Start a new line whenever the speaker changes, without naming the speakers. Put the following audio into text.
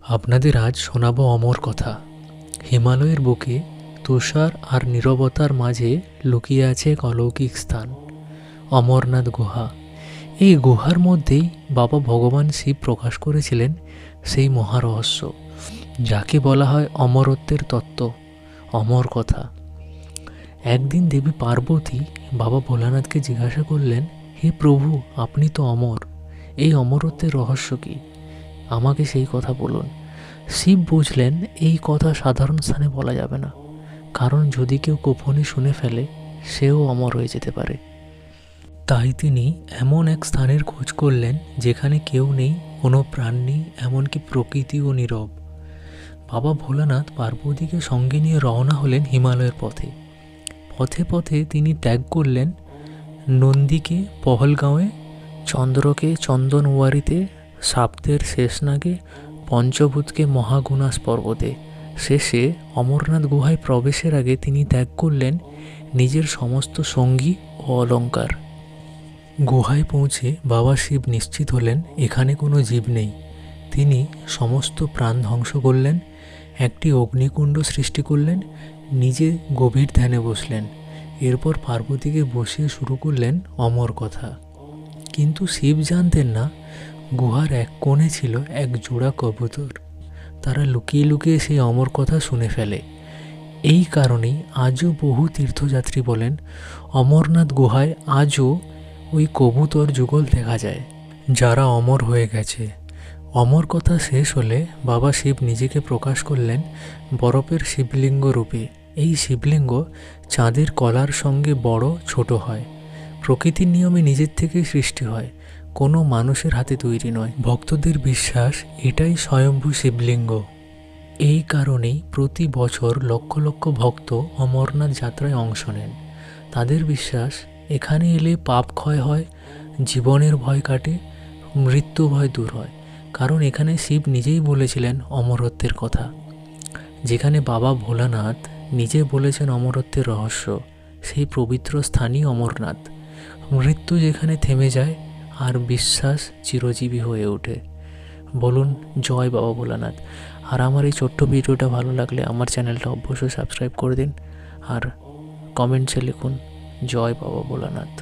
আপনাদের আজ শোনাবো অমর কথা। হিমালয়ের বুকে তুষার আর নীরবতার মাঝে লুকিয়ে আছে এক অলৌকিক স্থান, অমরনাথ গুহা। এই গুহার মধ্যেই বাবা ভগবান শিব প্রকাশ করেছিলেন সেই মহারহস্য, যাকে বলা হয় অমরত্বের তত্ত্ব, অমর কথা। একদিন দেবী পার্বতী বাবা ভোলানাথকে জিজ্ঞাসা করলেন, হে প্রভু, আপনি তো অমর, এই অমরত্বের রহস্য কী? আমাকে সেই কথা বলুন। শিব বুঝলেন এই কথা সাধারণ স্থানে বলা যাবে না, কারণ যদি কেউ গোপনে শুনে ফেলে সেও অমর হয়ে যেতে পারে। তাই তিনি এমন এক স্থানের খোঁজ করলেন যেখানে কেউ নেই, কোনো প্রাণ নেই, এমনকি প্রকৃতিও নীরব। বাবা ভোলানাথ পার্বতীকে সঙ্গে নিয়ে রওনা হলেন হিমালয়ের পথে। পথে পথে তিনি ত্যাগ করলেন নন্দীকে পহলগাঁওয়ে, চন্দ্রকে চন্দনওয়ারিতে, সাপদের শেষনাগে, পঞ্চভূতকে মহাগুনাস পর্বতে। শেষে অমরনাথ গুহায় প্রবেশের আগে তিনি ত্যাগ করলেন নিজের সমস্ত সঙ্গী ও অলঙ্কার। গুহায় পৌঁছে বাবা শিব নিশ্চিত হলেন এখানে কোনো জীব নেই। তিনি সমস্ত প্রাণ ধ্বংস করলেন, একটি অগ্নিকুণ্ড সৃষ্টি করলেন, নিজে গভীর ধ্যানে বসলেন। এরপর পার্বতীকে বসিয়ে শুরু করলেন অমর কথা। কিন্তু শিব জানতেন না গুহার এক কোণে ছিল এক জোড়া কবুতর। তারা লুকিয়ে লুকিয়ে সেই অমর কথা শুনে ফেলে। এই কারণেই আজও বহু তীর্থযাত্রী বলেন অমরনাথ গুহায় আজও ওই কবুতর যুগল দেখা যায়, যারা অমর হয়ে গেছে। অমর কথা শেষ হলে বাবা শিব নিজেকে প্রকাশ করলেন বরফের শিবলিঙ্গ রূপে। এই শিবলিঙ্গ চাঁদের কলার সঙ্গে বড় ছোট হয়, প্রকৃতির নিয়মে নিজের থেকেই সৃষ্টি হয়, কোনো মানুষের হাতে তৈরি নয়। ভক্তদের বিশ্বাস এটাই স্বয়ম্ভু শিবলিঙ্গ। এই কারণেই প্রতি বছর লক্ষ লক্ষ ভক্ত অমরনাথ যাত্রায় অংশ নেন। তাদের বিশ্বাস এখানে এলে পাপ ক্ষয় হয়, জীবনের ভয় কাটে, মৃত্যু ভয় দূর হয়। কারণ এখানে শিব নিজেই বলেছিলেন অমরত্বের কথা। যেখানে বাবা ভোলানাথ নিজে বলেছেন অমরত্বের রহস্য, সেই পবিত্র স্থানই অমরনাথ। মৃত্যু যেখানে থেমে যায় আর বিশ্বাস চিরজীবী হয়ে ওঠে। বলুন জয় বাবা ভোলানাথ। আর আমার এই ছোট্ট ভিডিওটা ভালো লাগলে আমার চ্যানেলটা অবশ্যই সাবস্ক্রাইব করে দিন আর কমেন্টসে লিখুন জয় বাবা ভোলানাথ।